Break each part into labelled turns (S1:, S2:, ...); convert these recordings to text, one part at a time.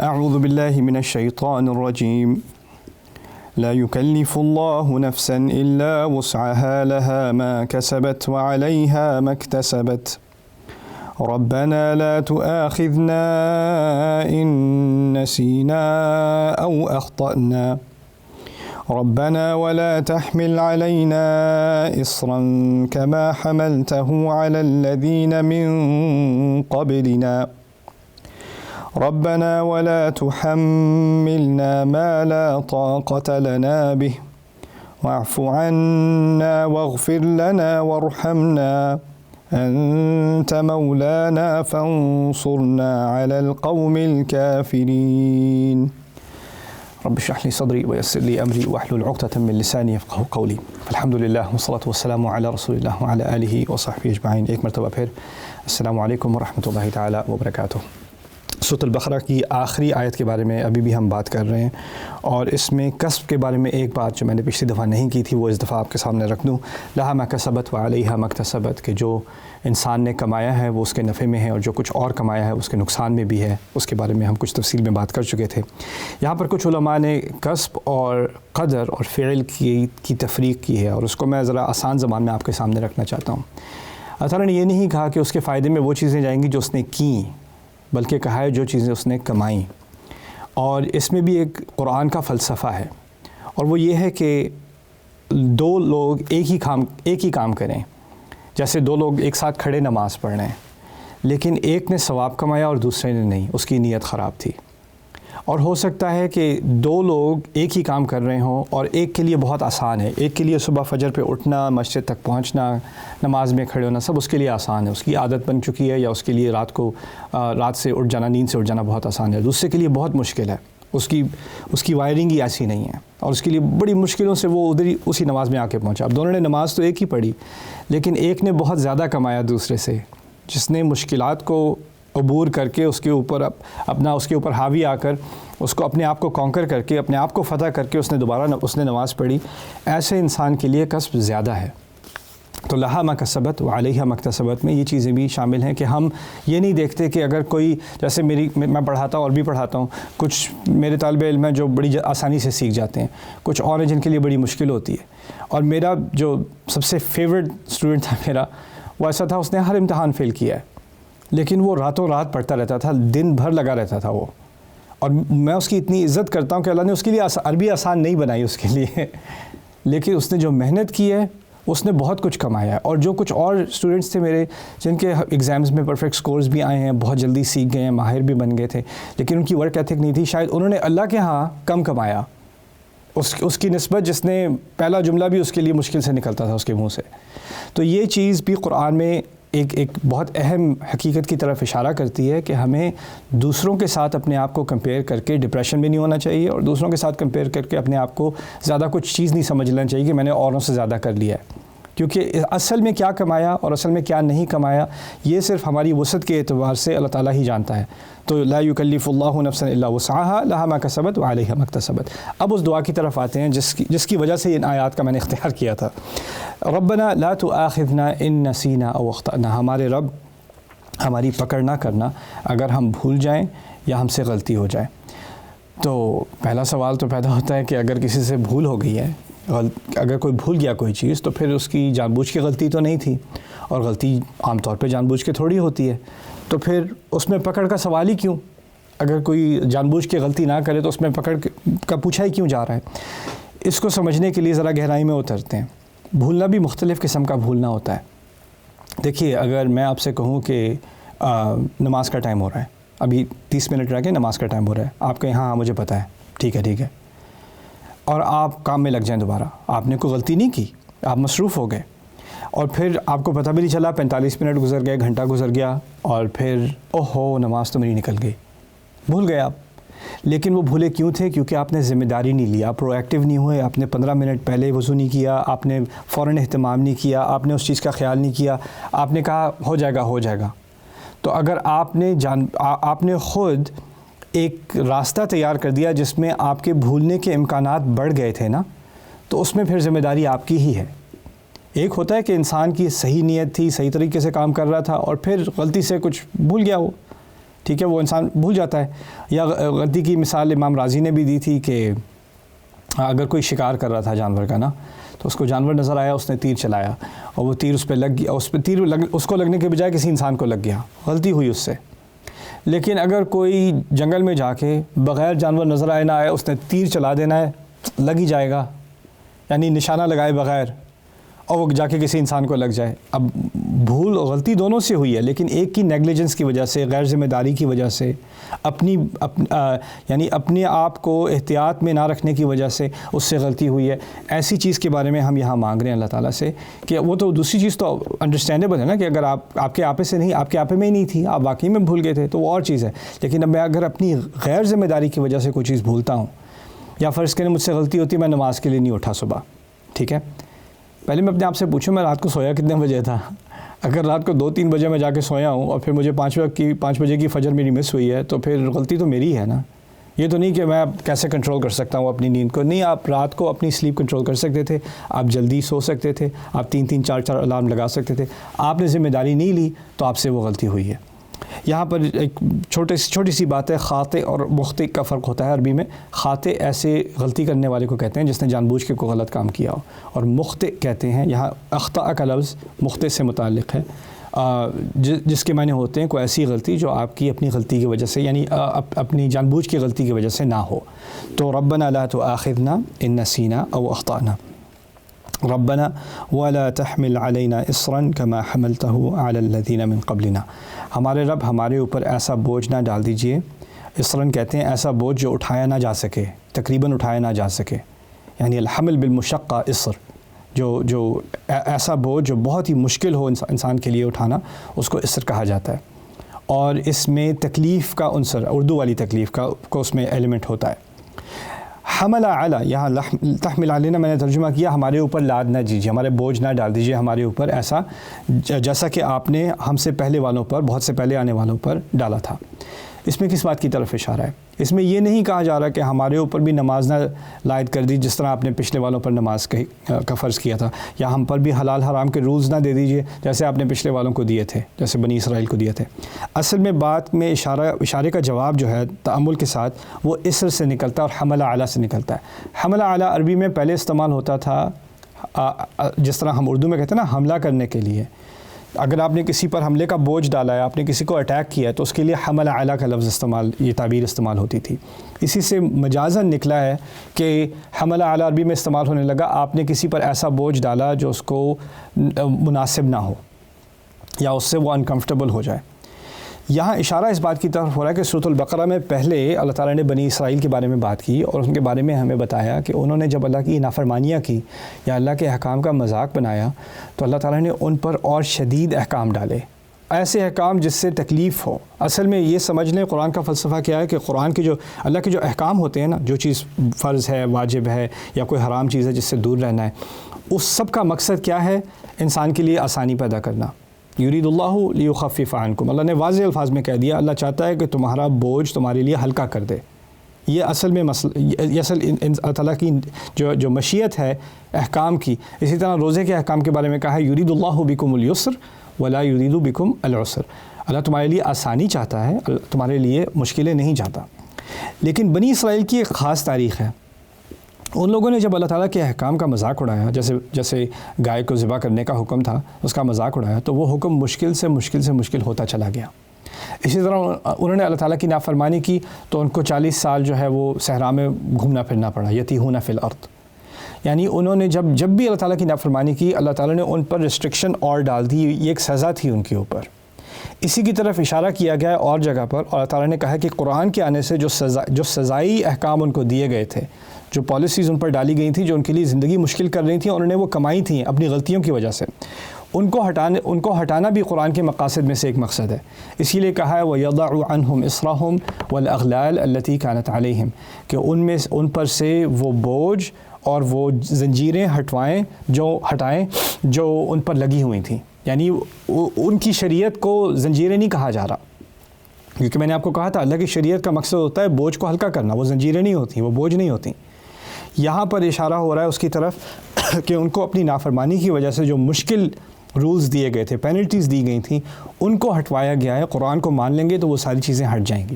S1: اعوذ باللہ من الشیطان الرجیم لا يكلف الله نفسا الا وسعها لها ما كسبت وعليها ما اكتسبت ربنا لا تؤاخذنا ان نسينا او اخطأنا ربنا ولا تحمل علينا إصرا كما حملته على الذين من قبلنا ربنا ولا تحملنا ما لا طاقة لنا به واعف عنا واغفر لنا وارحمنا أنت مولانا فانصرنا على القوم الكافرين رب اشرح لي صدري ويسر لي امري واحلل عقدة من لساني يفقهوا قولي الحمد للہ والصلاة والسلام علی رسول اللہ وعلی آلہ وصحبہ اجمعین۔ ایک مرتبہ پھر السلام علیکم ورحمۃ اللہ تعالی وبرکاتہ۔ سورۃ البقرہ کی آخری آیت کے بارے میں ابھی بھی ہم بات کر رہے ہیں، اور اس میں کسب کے بارے میں ایک بات جو میں نے پچھلی دفعہ نہیں کی تھی وہ اس دفعہ آپ کے سامنے رکھ دوں۔ لہا ما کسبت وعلیہا ما اکتسبت، کہ جو انسان نے کمایا ہے وہ اس کے نفع میں ہے، اور جو کچھ اور کمایا ہے اس کے نقصان میں بھی ہے۔ اس کے بارے میں ہم کچھ تفصیل میں بات کر چکے تھے۔ یہاں پر کچھ علماء نے کسب اور قدر اور فعل کی تفریق کی ہے، اور اس کو میں ذرا آسان زبان میں آپ کے سامنے رکھنا چاہتا ہوں۔ اللہ تعالیٰ نے یہ نہیں کہا کہ اس کے فائدے میں وہ چیزیں جائیں گی جو اس نے کیں، بلکہ کہا ہے جو چیزیں اس نے کمائیں۔ اور اس میں بھی ایک قرآن کا فلسفہ ہے، اور وہ یہ ہے کہ دو لوگ ایک ہی کام کریں، جیسے دو لوگ ایک ساتھ کھڑے نماز پڑھ رہے ہیں، لیکن ایک نے ثواب کمایا اور دوسرے نے نہیں، اس کی نیت خراب تھی۔ اور ہو سکتا ہے کہ دو لوگ ایک ہی کام کر رہے ہوں، اور ایک کے لیے بہت آسان ہے، ایک کے لیے صبح فجر پہ اٹھنا، مسجد تک پہنچنا، نماز میں کھڑے ہونا، سب اس کے لیے آسان ہے، اس کی عادت بن چکی ہے، یا اس کے لیے رات سے اٹھ جانا، نیند سے اٹھ جانا بہت آسان ہے۔ دوسرے کے لیے بہت مشکل ہے، اس کی وائرنگ ہی ایسی نہیں ہے، اور اس کے لیے بڑی مشکلوں سے وہ ادھر ہی اسی نماز میں آ کے پہنچا۔ اب دونوں نے نماز تو ایک ہی پڑھی، لیکن ایک نے بہت زیادہ کمایا دوسرے سے، جس نے مشکلات کو عبور کر کے اس کے اوپر حاوی آ کر اس کو اپنے آپ کو کانکر کر کے، اپنے آپ کو فتح کر کے اس نے نماز پڑھی۔ ایسے انسان کے لیے کسب زیادہ ہے۔ تو لہا ما کسبت وعلیہا ما اکتسبت میں یہ چیزیں بھی شامل ہیں کہ ہم یہ نہیں دیکھتے کہ اگر کوئی، جیسے میں پڑھاتا ہوں اور بھی پڑھاتا ہوں، کچھ میرے طالب علم ہیں جو بڑی آسانی سے سیکھ جاتے ہیں، کچھ اور ہیں جن کے لیے بڑی مشکل ہوتی ہے۔ اور میرا جو سب سے فیورٹ اسٹوڈنٹ تھا میرا، وہ ایسا تھا، اس نے ہر امتحان فیل کیا ہے، لیکن وہ راتوں رات پڑھتا رہتا تھا، دن بھر لگا رہتا تھا وہ۔ اور میں اس کی اتنی عزت کرتا ہوں کہ اللہ نے اس کے لیے عربی آسان نہیں بنائی اس کے لیے، لیکن اس نے جو محنت کی ہے اس نے بہت کچھ کمایا ہے۔ اور جو کچھ اور اسٹوڈنٹس تھے میرے، جن کے ایگزامز میں پرفیکٹ سکورز بھی آئے ہیں، بہت جلدی سیکھ گئے ہیں، ماہر بھی بن گئے تھے، لیکن ان کی ورک ایتھک نہیں تھی، شاید انہوں نے اللہ کے ہاں کم کمایا اس کی نسبت، جس نے پہلا جملہ بھی اس کے لیے مشکل سے نکلتا تھا اس کے منہ سے۔ تو یہ چیز بھی قرآن میں ایک بہت اہم حقیقت کی طرف اشارہ کرتی ہے کہ ہمیں دوسروں کے ساتھ اپنے آپ کو کمپیئر کر کے ڈپریشن میں نہیں ہونا چاہیے، اور دوسروں کے ساتھ کمپیئر کر کے اپنے آپ کو زیادہ کچھ چیز نہیں سمجھ لینا چاہیے کہ میں نے اوروں سے زیادہ کر لیا ہے، کیونکہ اصل میں کیا کمایا اور اصل میں کیا نہیں کمایا یہ صرف ہماری وسعت کے اعتبار سے اللہ تعالیٰ ہی جانتا ہے۔ تو لا يكلف الله نفسا الا وسعها لها ما كسبت وعليها ما اكتسبت۔ اب اس دعا کی طرف آتے ہیں جس کی وجہ سے ان آیات کا میں نے اختیار کیا تھا۔ ربنا لا تؤاخذنا ان نسینا او اخطأنا، ہمارے رب ہماری پکڑ نہ کرنا اگر ہم بھول جائیں یا ہم سے غلطی ہو جائے۔ تو پہلا سوال تو پیدا ہوتا ہے کہ اگر کسی سے بھول ہو گئی ہے، اگر کوئی بھول گیا کوئی چیز، تو پھر اس کی جان بوجھ کے غلطی تو نہیں تھی، اور غلطی عام طور پہ جان بوجھ کے تھوڑی ہوتی ہے، تو پھر اس میں پکڑ کا سوال ہی کیوں؟ اگر کوئی جان بوجھ کے غلطی نہ کرے تو اس میں پکڑ کا پوچھا ہی کیوں جا رہا ہے؟ اس کو سمجھنے کے لیے ذرا گہرائی میں اترتے ہیں۔ بھولنا بھی مختلف قسم کا بھولنا ہوتا ہے۔ دیکھیے، اگر میں آپ سے کہوں کہ نماز کا ٹائم ہو رہا ہے، ابھی 30 منٹ رہ کے نماز کا ٹائم ہو رہا ہے، آپ کہیں ہاں مجھے پتہ ہے، ٹھیک ہے، اور آپ کام میں لگ جائیں دوبارہ، آپ نے کوئی غلطی نہیں کی، آپ مصروف ہو گئے، اور پھر آپ کو پتہ بھی نہیں چلا، 45 منٹ گزر گئے، گھنٹہ گزر گیا، اور پھر اوہو نماز تو میری نکل گئی، بھول گئے آپ۔ لیکن وہ بھولے کیوں تھے؟ کیونکہ آپ نے ذمہ داری نہیں لیا، پرو ایکٹیو نہیں ہوئے، آپ نے 15 منٹ پہلے وضو نہیں کیا، آپ نے فوراً اہتمام نہیں کیا، آپ نے اس چیز کا خیال نہیں کیا، آپ نے کہا ہو جائے گا۔ تو اگر آپ نے خود ایک راستہ تیار کر دیا جس میں آپ کے بھولنے کے امکانات بڑھ گئے تھے نا، تو اس میں پھر ذمہ داری آپ کی ہی ہے۔ ایک ہوتا ہے کہ انسان کی صحیح نیت تھی، صحیح طریقے سے کام کر رہا تھا، اور پھر غلطی سے کچھ بھول گیا ہو، ٹھیک ہے، وہ انسان بھول جاتا ہے. یا غلطی کی مثال امام رازی نے بھی دی تھی کہ اگر کوئی شکار کر رہا تھا جانور کا نا، تو اس کو جانور نظر آیا، اس نے تیر چلایا اور وہ تیر اس پہ لگ گیا، اس پہ تیر اس کو لگنے کے بجائے کسی انسان کو لگ گیا، غلطی ہوئی اس سے. لیکن اگر کوئی جنگل میں جا کے بغیر جانور نظر آئے نہ آئے اس نے تیر چلا دینا ہے، لگ ہی جائے گا، یعنی نشانہ لگائے بغیر، اور وہ جا کے کسی انسان کو لگ جائے. اب بھول اور غلطی دونوں سے ہوئی ہے، لیکن ایک کی نیگلیجنس کی وجہ سے، غیر ذمہ داری کی وجہ سے، یعنی اپنے آپ کو احتیاط میں نہ رکھنے کی وجہ سے اس سے غلطی ہوئی ہے. ایسی چیز کے بارے میں ہم یہاں مانگ رہے ہیں اللہ تعالیٰ سے کہ وہ تو دوسری چیز تو انڈرسٹینڈیبل ہے نا، کہ اگر آپ کے آپے سے نہیں، آپ کے آپے میں ہی نہیں تھی، آپ واقعی میں بھول گئے تھے تو وہ اور چیز ہے. لیکن اب میں اگر اپنی غیر ذمہ داری کی وجہ سے کوئی چیز بھولتا ہوں، یا فرض کریں مجھ سے غلطی ہوتی ہے میں نماز کے لیے نہیں اٹھا صبح، ٹھیک ہے، پہلے میں اپنے آپ سے پوچھوں میں رات کو سویا کتنے بجے تھا. اگر رات کو 2-3 بجے میں جا کے سویا ہوں اور پھر مجھے 5 بجے کی فجر میری مس ہوئی ہے، تو پھر غلطی تو میری ہے نا. یہ تو نہیں کہ میں اب کیسے کنٹرول کر سکتا ہوں اپنی نیند کو. نہیں، آپ رات کو اپنی سلیپ کنٹرول کر سکتے تھے، آپ جلدی سو سکتے تھے، آپ 3-3 4-4 الارم لگا سکتے تھے. آپ نے ذمہ داری نہیں لی تو آپ سے وہ غلطی ہوئی ہے. یہاں پر ایک چھوٹی سی بات ہے، خاطئ اور مخطئ کا فرق ہوتا ہے عربی میں. خاطئ ایسے غلطی کرنے والے کو کہتے ہیں جس نے جان بوجھ کے کوئی غلط کام کیا ہو، اور مخطئ کہتے ہیں، یہاں اخطاء کا لفظ مخطئ سے متعلق ہے، جس کے معنی ہوتے ہیں کوئی ایسی غلطی جو آپ کی اپنی غلطی کی وجہ سے، یعنی اپنی جان بوجھ کی غلطی کی وجہ سے نہ ہو. تو ربنا لا تؤاخذنا ان نسینا او اخطأنا، ربنا ولا تحمل علينا اصرا كما حملته على الذين من قبلنا. ہمارے رب ہمارے اوپر ایسا بوجھ نہ ڈال دیجئے. اصراً کہتے ہیں ایسا بوجھ جو اٹھایا نہ جا سکے، تقریباً اٹھایا نہ جا سکے، یعنی الحمل بالمشقہ اصر، جو ایسا بوجھ جو بہت ہی مشکل ہو انسان کے لیے اٹھانا، اس کو اصر کہا جاتا ہے. اور اس میں تکلیف کا عنصر، اردو والی تکلیف کو اس میں ایلیمنٹ ہوتا ہے. حمل علی، یہاں تحمل علینا میں نے ترجمہ کیا ہمارے اوپر لاد نہ دیجیے، ہمارے بوجھ نہ ڈال دیجیے ہمارے اوپر ایسا جیسا کہ آپ نے ہم سے پہلے والوں پر، بہت سے پہلے آنے والوں پر ڈالا تھا. اس میں کس بات کی طرف اشارہ ہے؟ اس میں یہ نہیں کہا جا رہا کہ ہمارے اوپر بھی نماز نہ لائد کر دی جس طرح آپ نے پچھلے والوں پر نماز کا فرض کیا تھا، یا ہم پر بھی حلال حرام کے رولز نہ دے دیجئے جیسے آپ نے پچھلے والوں کو دیے تھے، جیسے بنی اسرائیل کو دیے تھے. اصل میں بات میں اشارے کا جواب جو ہے تأمل کے ساتھ وہ اسر سے نکلتا ہے اور حمل اعلیٰ سے نکلتا ہے. حمل اعلیٰ عربی میں پہلے استعمال ہوتا تھا جس طرح ہم اردو میں کہتے ہیں نا حملہ کرنے کے لیے. اگر آپ نے کسی پر حملے کا بوجھ ڈالا ہے، آپ نے کسی کو اٹیک کیا ہے، تو اس کے لیے حمل اعلیٰ کا لفظ یہ تعبیر استعمال ہوتی تھی. اسی سے مجازاً نکلا ہے کہ حمل اعلیٰ عربی میں استعمال ہونے لگا آپ نے کسی پر ایسا بوجھ ڈالا جو اس کو مناسب نہ ہو یا اس سے وہ انکمفرٹیبل ہو جائے. یہاں اشارہ اس بات کی طرف ہو رہا ہے کہ سورۃ البقرہ میں پہلے اللہ تعالیٰ نے بنی اسرائیل کے بارے میں بات کی اور ان کے بارے میں ہمیں بتایا کہ انہوں نے جب اللہ کی نافرمانیاں کی یا اللہ کے احکام کا مذاق بنایا تو اللہ تعالیٰ نے ان پر اور شدید احکام ڈالے، ایسے احکام جس سے تکلیف ہو. اصل میں یہ سمجھ لیں قرآن کا فلسفہ کیا ہے کہ قرآن کے جو اللہ کے جو احکام ہوتے ہیں نا، جو چیز فرض ہے، واجب ہے، یا کوئی حرام چیز ہے جس سے دور رہنا ہے، اس سب کا مقصد کیا ہے؟ انسان کے لیے آسانی پیدا کرنا. یرید اللہ لیخفف عنکم، اللہ نے واضح الفاظ میں کہہ دیا اللہ چاہتا ہے کہ تمہارا بوجھ تمہارے لیے ہلکا کر دے. یہ اصل میں اللہ تعالیٰ کی جو مشیت ہے احکام کی. اسی طرح روزے کے احکام کے بارے میں کہا ہے یرید اللہ بکم الیسر ولا یرید بکم العسر، اللہ تمہارے لیے آسانی چاہتا ہے، تمہارے لیے مشکلیں نہیں چاہتا. لیکن بنی اسرائیل کی ایک خاص تاریخ ہے. ان لوگوں نے جب اللہ تعالیٰ کے احکام کا مذاق اڑایا، جیسے گائے کو ذبح کرنے کا حکم تھا اس کا مذاق اڑایا، تو وہ حکم مشکل سے مشکل ہوتا چلا گیا. اسی طرح انہوں نے اللہ تعالیٰ کی نافرمانی کی تو ان کو 40 سال جو ہے وہ صحرا میں گھومنا پھرنا پڑا، یتیہون فی الارض. یعنی انہوں نے جب بھی اللہ تعالیٰ کی نافرمانی کی اللہ تعالیٰ نے ان پر ریسٹرکشن اور ڈال دی، یہ ایک سزا تھی ان کے اوپر. اسی کی طرف اشارہ کیا گیا ہے اور جگہ پر، اور اللہ تعالیٰ نے کہا کہ قرآن کے آنے سے جو سزائی احکام ان کو دیے گئے تھے، جو پالیسیز ان پر ڈالی گئی تھیں جو ان کے لیے زندگی مشکل کر رہی تھیں، انہوں نے وہ کمائی تھیں اپنی غلطیوں کی وجہ سے، ان کو ہٹانا بھی قرآن کے مقاصد میں سے ایک مقصد ہے. اسی لیے کہا ہے وَيَضَعُ عَنْهُمْ إِصْرَهُمْ وَالْأَغْلَالَ الَّتِي كَانَتْ عَلَيْهِمْ، کہ ان پر سے وہ بوجھ اور وہ زنجیریں ہٹائیں جو ان پر لگی ہوئی تھیں. یعنی ان کی شریعت کو زنجیریں نہیں کہا جا رہا، کیونکہ میں نے آپ کو کہا تھا اللہ کی شریعت کا مقصد ہوتا ہے بوجھ کو ہلکا کرنا، وہ زنجیریں نہیں ہوتی، وہ بوجھ نہیں ہوتی. یہاں پر اشارہ ہو رہا ہے اس کی طرف کہ ان کو اپنی نافرمانی کی وجہ سے جو مشکل رولز دیے گئے تھے، پینلٹیز دی گئی تھیں، ان کو ہٹوایا گیا ہے۔ قرآن کو مان لیں گے تو وہ ساری چیزیں ہٹ جائیں گی۔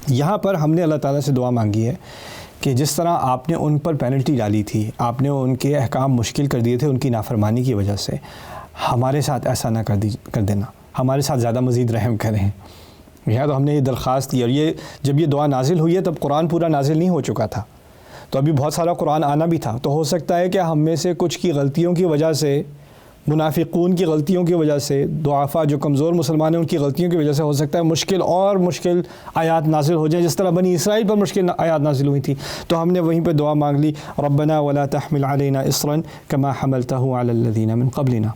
S1: یہاں پر ہم نے اللہ تعالیٰ سے دعا مانگی ہے کہ جس طرح آپ نے ان پر پینلٹی ڈالی تھی، آپ نے ان کے احکام مشکل کر دیے تھے ان کی نافرمانی کی وجہ سے، ہمارے ساتھ ایسا نہ کر دینا، ہمارے ساتھ زیادہ مزید رحم کریں۔ یہاں تو ہم نے یہ درخواست کی، اور یہ جب یہ دعا نازل ہوئی ہے تب قرآن پورا نازل نہیں ہو چکا تھا، تو ابھی بہت سارا قرآن آنا بھی تھا، تو ہو سکتا ہے کہ ہم میں سے کچھ کی غلطیوں کی وجہ سے، منافقون کی غلطیوں کی وجہ سے، ضعفاء جو کمزور مسلمان ہیں ان کی غلطیوں کی وجہ سے ہو سکتا ہے مشکل آیات نازل ہو جائیں، جس طرح بنی اسرائیل پر مشکل آیات نازل ہوئی تھی۔ تو ہم نے وہیں پہ دعا مانگ لی، ربنا ولا تحمل علینا اصرا کما حملتہ علی الذین من قبلنا۔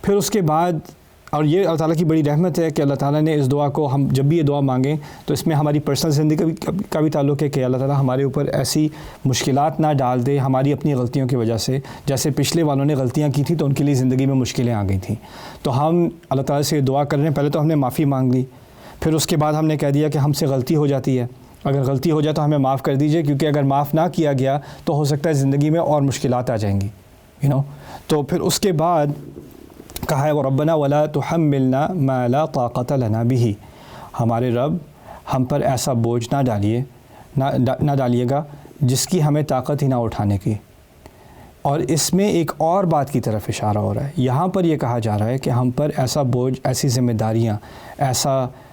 S1: پھر اس کے بعد، اور یہ اللہ تعالیٰ کی بڑی رحمت ہے کہ اللہ تعالیٰ نے اس دعا کو، ہم جب بھی یہ دعا مانگیں تو اس میں ہماری پرسنل زندگی کا بھی تعلق ہے کہ اللہ تعالیٰ ہمارے اوپر ایسی مشکلات نہ ڈال دے ہماری اپنی غلطیوں کی وجہ سے، جیسے پچھلے والوں نے غلطیاں کی تھیں تو ان کے لیے زندگی میں مشکلیں آ گئی تھیں۔ تو ہم اللہ تعالیٰ سے یہ دعا کر رہے ہیں، پہلے تو ہم نے معافی مانگ لی، پھر اس کے بعد ہم نے کہہ دیا کہ ہم سے غلطی ہو جاتی ہے، اگر غلطی ہو جائے تو ہمیں معاف کر دیجئے، کیونکہ اگر معاف نہ کیا گیا تو ہو سکتا ہے زندگی میں اور مشکلات آ جائیں گی، تو پھر اس کے بعد کہا ہے وَرَبَّنَا وَلَا تُحَمِّلْنَا مَا لَا طَاقَةَ لَنَا بِهِ، ہمارے رب ہم پر ایسا بوجھ نہ ڈالیے گا جس کی ہمیں طاقت ہی نہ اٹھانے کی۔ اور اس میں ایک اور بات کی طرف اشارہ ہو رہا ہے، یہاں پر یہ کہا جا رہا ہے کہ ہم پر ایسا بوجھ، ایسی ذمہ داریاں،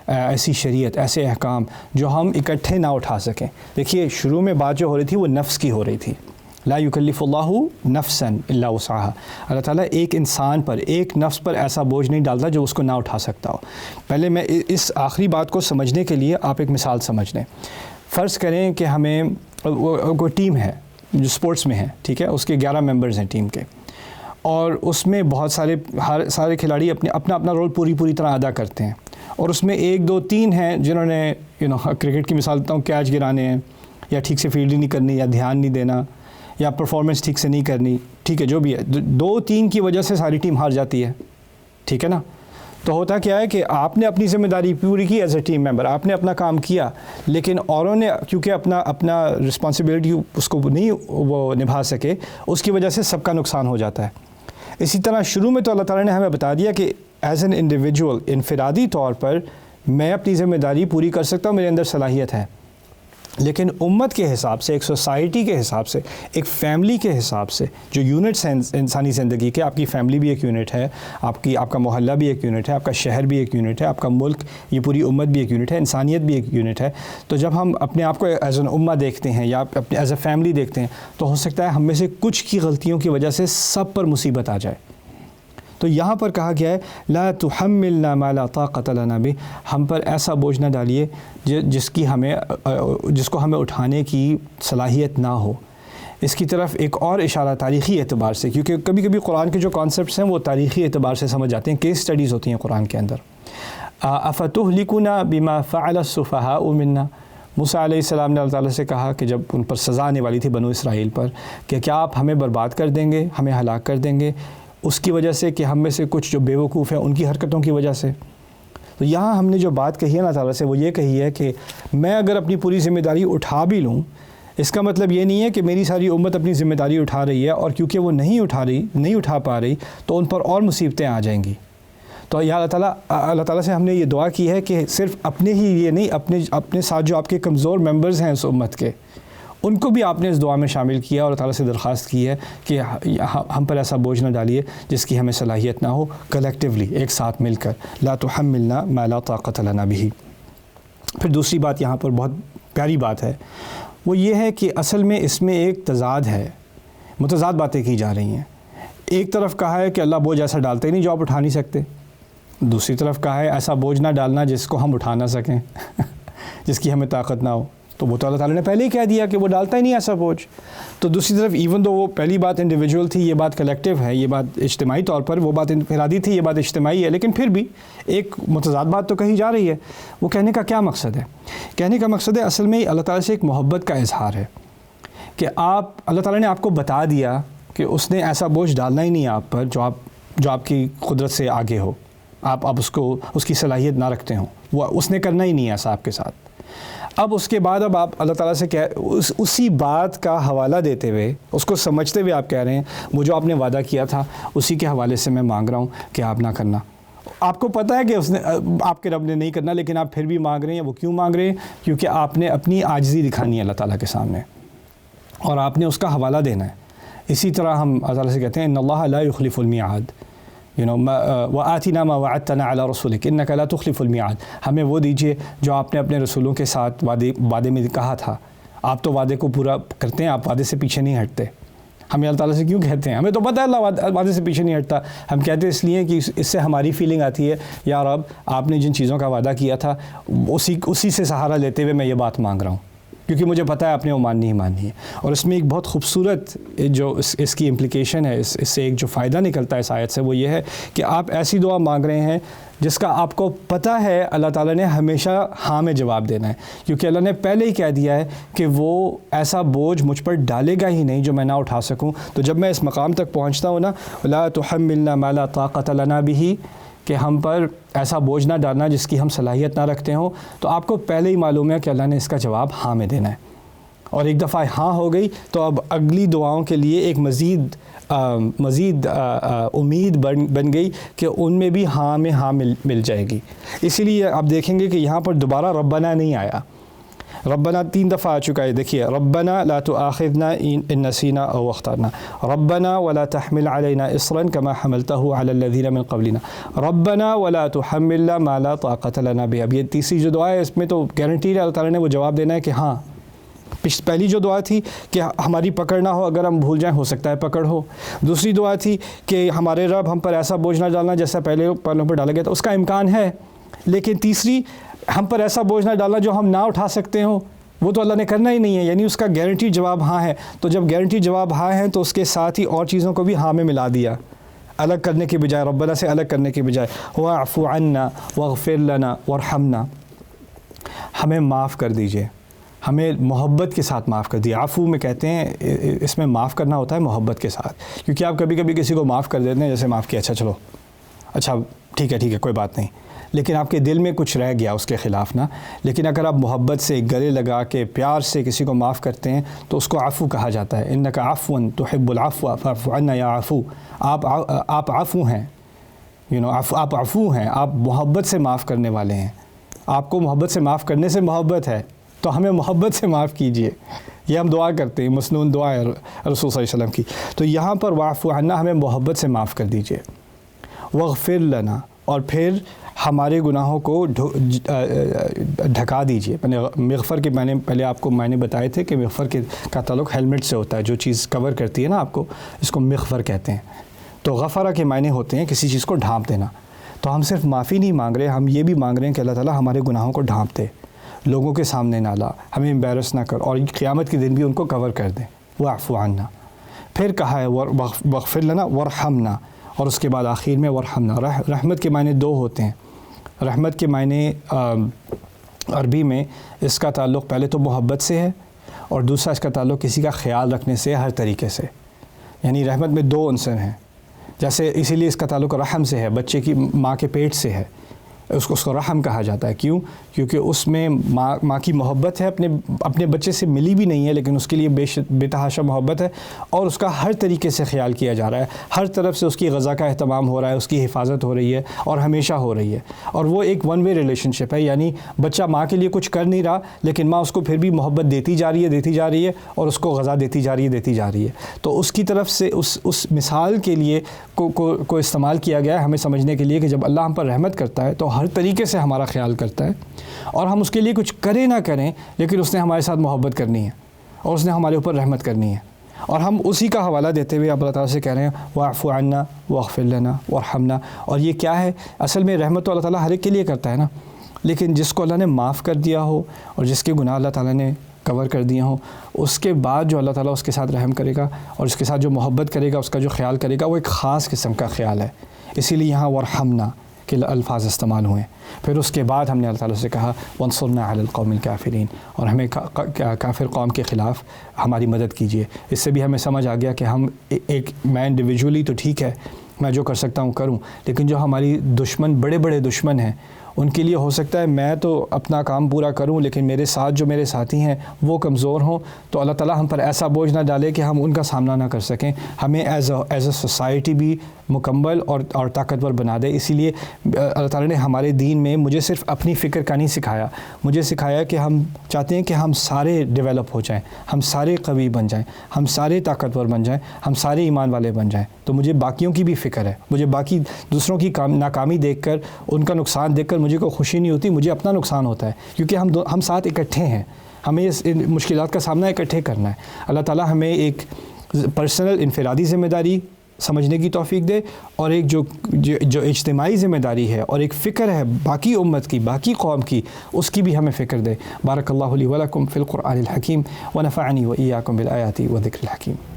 S1: ایسی شریعت، ایسے احکام جو ہم اکٹھے نہ اٹھا سکیں۔ دیکھیے شروع میں بات جو ہو رہی تھی وہ نفس کی ہو رہی تھی، لا یکلف اللہ نفسا الا وسعها، اللہ تعالیٰ ایک انسان پر، ایک نفس پر ایسا بوجھ نہیں ڈالتا جو اس کو نہ اٹھا سکتا ہو۔ پہلے میں اس آخری بات کو سمجھنے کے لیے آپ ایک مثال سمجھ لیں۔ فرض کریں کہ ہمیں کوئی ٹیم ہے جو سپورٹس میں ہے، ٹھیک ہے، اس کے 11 ممبرز ہیں ٹیم کے، اور اس میں بہت سارے کھلاڑی اپنا رول پوری طرح ادا کرتے ہیں، اور اس میں 1 2 3 ہیں جنہوں نے کرکٹ کی مثال دیتا ہوں، کیچ گرانے ہیں، یا ٹھیک سے فیلڈنگ نہیں کرنی، یا دھیان نہیں دینا، یا پرفارمنس ٹھیک سے نہیں کرنی، ٹھیک ہے، جو بھی ہے، 2 3 کی وجہ سے ساری ٹیم ہار جاتی ہے، ٹھیک ہے نا۔ تو ہوتا کیا ہے کہ آپ نے اپنی ذمہ داری پوری کی ایز اے ٹیم ممبر، آپ نے اپنا کام کیا، لیکن اوروں نے کیونکہ اپنا رسپانسبلٹی اس کو نہیں وہ نبھا سکے، اس کی وجہ سے سب کا نقصان ہو جاتا ہے۔ اسی طرح شروع میں تو اللہ تعالیٰ نے ہمیں بتا دیا کہ ایز این انڈیویجول، انفرادی طور پر میں اپنی ذمہ داری پوری کر سکتا ہوں، میرے اندر صلاحیت ہے، لیکن امت کے حساب سے، ایک سوسائٹی کے حساب سے، ایک فیملی کے حساب سے، جو یونٹس ہیں انسانی زندگی کے، آپ کی فیملی بھی ایک یونٹ ہے، آپ کا محلہ بھی ایک یونٹ ہے، آپ کا شہر بھی ایک یونٹ ہے، آپ کا ملک، یہ پوری امت بھی ایک یونٹ ہے، انسانیت بھی ایک یونٹ ہے۔ تو جب ہم اپنے آپ کو ایز این امہ دیکھتے ہیں یا اپنے ایز اے فیملی دیکھتے ہیں، تو ہو سکتا ہے ہم میں سے کچھ کی غلطیوں کی وجہ سے سب پر مصیبت آ جائے۔ تو یہاں پر کہا گیا ہے لا تحملنا ما لا طاقت لنا به، ہم پر ایسا بوجھ نہ ڈالیے جس کو ہمیں اٹھانے کی صلاحیت نہ ہو۔ اس کی طرف ایک اور اشارہ تاریخی اعتبار سے، کیونکہ کبھی کبھی قرآن کے جو کانسیپٹس ہیں وہ تاریخی اعتبار سے سمجھ جاتے ہیں، کیس سٹڈیز ہوتی ہیں قرآن کے اندر۔ افتہلکنا بما فعل السفہاء منا، موسیٰ علیہ السلام نے اللہ تعالیٰ سے کہا کہ جب ان پر سزا آنے والی تھی بنو اسرائیل پر، کہ کیا آپ ہمیں برباد کر دیں گے، ہمیں ہلاک کر دیں گے اس کی وجہ سے کہ ہم میں سے کچھ جو بیوقوف ہیں ان کی حرکتوں کی وجہ سے؟ تو یہاں ہم نے جو بات کہی ہے اللہ تعالیٰ سے وہ یہ کہی ہے کہ میں اگر اپنی پوری ذمہ داری اٹھا بھی لوں، اس کا مطلب یہ نہیں ہے کہ میری ساری امت اپنی ذمہ داری اٹھا رہی ہے، اور کیونکہ وہ نہیں اٹھا پا رہی تو ان پر اور مصیبتیں آ جائیں گی۔ تو یا اللہ تعالیٰ سے ہم نے یہ دعا کی ہے کہ صرف اپنے ہی یہ نہیں، اپنے ساتھ جو آپ کے کمزور ممبرز ہیں اس امت کے، ان کو بھی آپ نے اس دعا میں شامل کیا، اور اللہ تعالیٰ سے درخواست کی ہے کہ ہم پر ایسا بوجھ نہ ڈالیے جس کی ہمیں صلاحیت نہ ہو، کلیکٹیولی ایک ساتھ مل کر، لا تحملنا ما لا طاقت لنا به۔ پھر دوسری بات یہاں پر بہت پیاری بات ہے، وہ یہ ہے کہ اصل میں اس میں ایک تضاد ہے، متضاد باتیں کی جا رہی ہیں۔ ایک طرف کہا ہے کہ اللہ بوجھ ایسا ڈالتے ہی نہیں جو آپ اٹھا نہیں سکتے، دوسری طرف کہا ہے ایسا بوجھ نہ ڈالنا جس کو ہم اٹھا نہ سکیں جس کی ہمیں طاقت نہ ہو، تو وہ تو اللہ تعالیٰ نے پہلے ہی کہہ دیا کہ وہ ڈالتا ہی نہیں ایسا بوجھ۔ تو دوسری طرف ایون دو وہ پہلی بات انڈیویجول تھی، یہ بات کلیکٹیو ہے، یہ بات اجتماعی طور پر، وہ بات انفرادی تھی، یہ بات اجتماعی ہے، لیکن پھر بھی ایک متضاد بات تو کہی جا رہی ہے۔ وہ کہنے کا کیا مقصد ہے؟ کہنے کا مقصد ہے اصل میں اللہ تعالیٰ سے ایک محبت کا اظہار ہے کہ اللہ تعالیٰ نے آپ کو بتا دیا کہ اس نے ایسا بوجھ ڈالنا ہی نہیں ہے آپ پر جو آپ کی قدرت سے آگے ہو، آپ اس کی صلاحیت نہ رکھتے ہوں، وہ اس نے کرنا ہی نہیں ہے ایسا آپ کے ساتھ۔ اب اس کے بعد اب آپ اللہ تعالیٰ سے اسی بات کا حوالہ دیتے ہوئے، اس کو سمجھتے ہوئے آپ کہہ رہے ہیں وہ جو آپ نے وعدہ کیا تھا اسی کے حوالے سے میں مانگ رہا ہوں کہ آپ نہ کرنا. آپ کو پتہ ہے کہ اس نے آپ کے رب نے نہیں کرنا، لیکن آپ پھر بھی مانگ رہے ہیں. وہ کیوں مانگ رہے ہیں؟ کیونکہ آپ نے اپنی عاجزی دکھانی ہے اللہ تعالیٰ کے سامنے، اور آپ نے اس کا حوالہ دینا ہے. اسی طرح ہم اللہ تعالیٰ سے کہتے ہیں ان اللہ لا یخلف المیعاد، وآتنا ما وعدتنا علی رسولک انک لا تخلف المیعاد. ہمیں وہ دیجیے جو آپ نے اپنے رسولوں کے ساتھ وعدے میں کہا تھا. آپ تو وعدے کو پورا کرتے ہیں، آپ وعدے سے پیچھے نہیں ہٹتے. ہمیں اللہ تعالیٰ سے کیوں کہتے ہیں؟ ہمیں تو پتہ ہے اللہ وعدے سے پیچھے نہیں ہٹتا. ہم کہتے ہیں اس لیے کہ اس سے ہماری فیلنگ آتی ہے یا رب آپ نے جن چیزوں کا وعدہ کیا تھا اسی سے سہارا لیتے ہوئے میں یہ بات مانگ رہا ہوں، کیونکہ مجھے پتہ ہے آپ نے وہ ماننی ہی ماننی ہے. اور اس میں ایک بہت خوبصورت جو اس کی امپلیکیشن ہے، اس سے ایک جو فائدہ نکلتا ہے اس آیت سے، وہ یہ ہے کہ آپ ایسی دعا مانگ رہے ہیں جس کا آپ کو پتہ ہے اللہ تعالیٰ نے ہمیشہ ہاں میں جواب دینا ہے، کیونکہ اللہ نے پہلے ہی کہہ دیا ہے کہ وہ ایسا بوجھ مجھ پر ڈالے گا ہی نہیں جو میں نہ اٹھا سکوں. تو جب میں اس مقام تک پہنچتا ہوں نا، لا تحملنا ما لا طاقت لنا به، کہ ہم پر ایسا بوجھ نہ ڈالنا جس کی ہم صلاحیت نہ رکھتے ہوں، تو آپ کو پہلے ہی معلوم ہے کہ اللہ نے اس کا جواب ہاں میں دینا ہے. اور ایک دفعہ ہاں ہو گئی تو اب اگلی دعاؤں کے لیے ایک مزید امید بن گئی کہ ان میں بھی ہاں میں ہاں مل جائے گی. اسی لیے آپ دیکھیں گے کہ یہاں پر دوبارہ ربنا نہیں آیا. ربنا 3 دفعہ آ چکا ہے. دیکھیے ربنا لا تؤاخذنا ان نسینا او اخطأنا، ربنا ولا تحمل علينا اصرا كما حملته على الذين من قبلنا، ربنا ولا تحملنا ما لا طاقت لنا به. اب یہ تیسری جو دعا ہے اس میں تو گارنٹی ہے اللہ تعالیٰ نے وہ جواب دینا ہے کہ ہاں. پہلی جو دعا تھی کہ ہماری پکڑ نہ ہو، اگر ہم بھول جائیں ہو سکتا ہے پکڑ ہو. دوسری دعا تھی کہ ہمارے رب ہم پر ایسا بوجھ نہ ڈالنا جیسا پہلے پہلوں پر ڈالا گیا تھا، اس کا امکان ہے. لیکن تیسری ہم پر ایسا بوجھ نہ ڈالنا جو ہم نہ اٹھا سکتے ہوں، وہ تو اللہ نے کرنا ہی نہیں ہے، یعنی اس کا گارنٹی جواب ہاں ہے. تو جب گارنٹی جواب ہاں ہے تو اس کے ساتھ ہی اور چیزوں کو بھی ہاں میں ملا دیا، الگ کرنے کے بجائے، ربنا سے الگ کرنے کے بجائے. واعف عنا واغفر لنا وارحمنا، ہمیں معاف کر دیجئے، ہمیں محبت کے ساتھ معاف کر دیا. عفو میں کہتے ہیں اس میں معاف کرنا ہوتا ہے محبت کے ساتھ، کیونکہ آپ کبھی کبھی کسی کو معاف کر دیتے ہیں، جیسے معاف کیا، اچھا چلو اچھا ٹھیک ہے کوئی بات نہیں، لیکن آپ کے دل میں کچھ رہ گیا اس کے خلاف نا. لیکن اگر آپ محبت سے گلے لگا کے پیار سے کسی کو معاف کرتے ہیں تو اس کو عفو کہا جاتا ہے. انک عفو تحب العفو فاعف عنا یا عفو. آپ عفو ہیں، آپ عفو ہیں، آپ محبت سے معاف کرنے والے ہیں. آپ کو محبت سے معاف کرنے سے محبت ہے، تو ہمیں محبت سے معاف کیجئے. یہ ہم دعا کرتے ہیں، مسنون دعا ہے رسول صلی اللہ علیہ وسلم کی. تو یہاں پر واعف عنا، ہمیں محبت سے معاف کر دیجئے. واغفر لنا، اور پھر ہمارے گناہوں کو ڈھکا دیجئے. مغفر کے پہلے آپ کو میں نے بتائے تھے کہ مغفر کا تعلق ہیلمٹ سے ہوتا ہے، جو چیز کور کرتی ہے نا آپ کو، اس کو مغفر کہتے ہیں. تو غفرہ کے معنی ہوتے ہیں کسی چیز کو ڈھانپ دینا. تو ہم صرف معافی نہیں مانگ رہے، ہم یہ بھی مانگ رہے ہیں کہ اللہ تعالیٰ ہمارے گناہوں کو ڈھانپ دے، لوگوں کے سامنے نہ لا، ہمیں امبیرس نہ کر، اور قیامت کے دن بھی ان کو کور کر دیں. واعف عنا. پھر کہا ہے واغفر لنا وارحمنا، اور اس کے بعد آخر میں ورحمنا. رحمت کے معنی 2 ہوتے ہیں. رحمت کے معنی عربی میں اس کا تعلق پہلے تو محبت سے ہے، اور دوسرا اس کا تعلق کسی کا خیال رکھنے سے ہر طریقے سے. یعنی رحمت میں 2 عنصر ہیں. جیسے اسی لیے اس کا تعلق رحم سے ہے، بچے کی ماں کے پیٹ سے ہے، اس کو رحم کہا جاتا ہے. کیوں؟ کیونکہ اس میں ماں کی محبت ہے، اپنے بچے سے ملی بھی نہیں ہے لیکن اس کے لیے بے تحاشا محبت ہے، اور اس کا ہر طریقے سے خیال کیا جا رہا ہے، ہر طرف سے اس کی غذا کا اہتمام ہو رہا ہے، اس کی حفاظت ہو رہی ہے اور ہمیشہ ہو رہی ہے. اور وہ ایک ون وے ریلیشن شپ ہے، یعنی بچہ ماں کے لیے کچھ کر نہیں رہا لیکن ماں اس کو پھر بھی محبت دیتی جا رہی ہے اور اس کو غذا دیتی جا رہی ہے. تو اس کی طرف سے اس مثال کے لیے کو استعمال کیا گیا ہے ہمیں سمجھنے کے لیے کہ جب اللہ ہم پر رحمت کرتا ہے تو ہر طریقے سے ہمارا خیال کرتا ہے، اور ہم اس کے لیے کچھ کریں نہ کریں لیکن اس نے ہمارے ساتھ محبت کرنی ہے اور اس نے ہمارے اوپر رحمت کرنی ہے. اور ہم اسی کا حوالہ دیتے ہوئے اللہ تعالیٰ سے کہہ رہے ہیں واعف عنا واغفر لنا وارحمنا. اور یہ کیا ہے؟ اصل میں رحمت تو اللہ تعالیٰ ہر ایک کے لیے کرتا ہے نا، لیکن جس کو اللہ نے معاف کر دیا ہو اور جس کے گناہ اللہ تعالیٰ نے کور کر دیے ہوں، اس کے بعد جو اللہ تعالیٰ اس کے ساتھ رحم کرے گا اور اس کے ساتھ جو محبت کرے گا، اس کا جو خیال کرے گا، وہ ایک خاص قسم کا خیال ہے. اسی لیے یہاں وارحمنا کے الفاظ استعمال ہوئے. پھر اس کے بعد ہم نے اللہ تعالیٰ سے کہا وانصرنا علی القوم الکافرین، اور ہمیں کافر قوم کے خلاف ہماری مدد کیجیے. اس سے بھی ہمیں سمجھ آ گیا کہ ہم میں انڈیویجولی تو ٹھیک ہے، میں جو کر سکتا ہوں کروں، لیکن جو ہماری دشمن بڑے دشمن ہیں ان کے لیے ہو سکتا ہے میں تو اپنا کام پورا کروں لیکن میرے ساتھ جو میرے ساتھی ہیں وہ کمزور ہوں، تو اللہ تعالیٰ ہم پر ایسا بوجھ نہ ڈالے کہ ہم ان کا سامنا نہ کر سکیں، ہمیں ایز اے سوسائٹی بھی مکمل اور طاقتور بنا دے۔ اسی لیے اللہ تعالیٰ نے ہمارے دین میں مجھے صرف اپنی فکر کا نہیں سکھایا، مجھے سکھایا کہ ہم چاہتے ہیں کہ ہم سارے ڈیولپ ہو جائیں، ہم سارے قوی بن جائیں، ہم سارے طاقتور بن جائیں، ہم سارے ایمان والے بن جائیں۔ تو مجھے باقیوں کی بھی فکر ہے، مجھے باقی دوسروں کی ناکامی دیکھ کر، ان کا نقصان دیکھ کر مجھے کوئی خوشی نہیں ہوتی، مجھے اپنا نقصان ہوتا ہے، کیونکہ ہم ساتھ اکٹھے ہیں، ہمیں اس مشکلات کا سامنا اکٹھے کرنا ہے۔ اللہ تعالیٰ ہمیں ایک پرسنل انفرادی ذمہ داری سمجھنے کی توفیق دے، اور ایک جو اجتماعی ذمہ داری ہے اور ایک فکر ہے باقی امت کی، باقی قوم کی، اس کی بھی ہمیں فکر دے۔ بارک اللہ لی ولکم فی القرآن الحکیم ونفعنی وإیاکم بالآیات والذکر الحکیم۔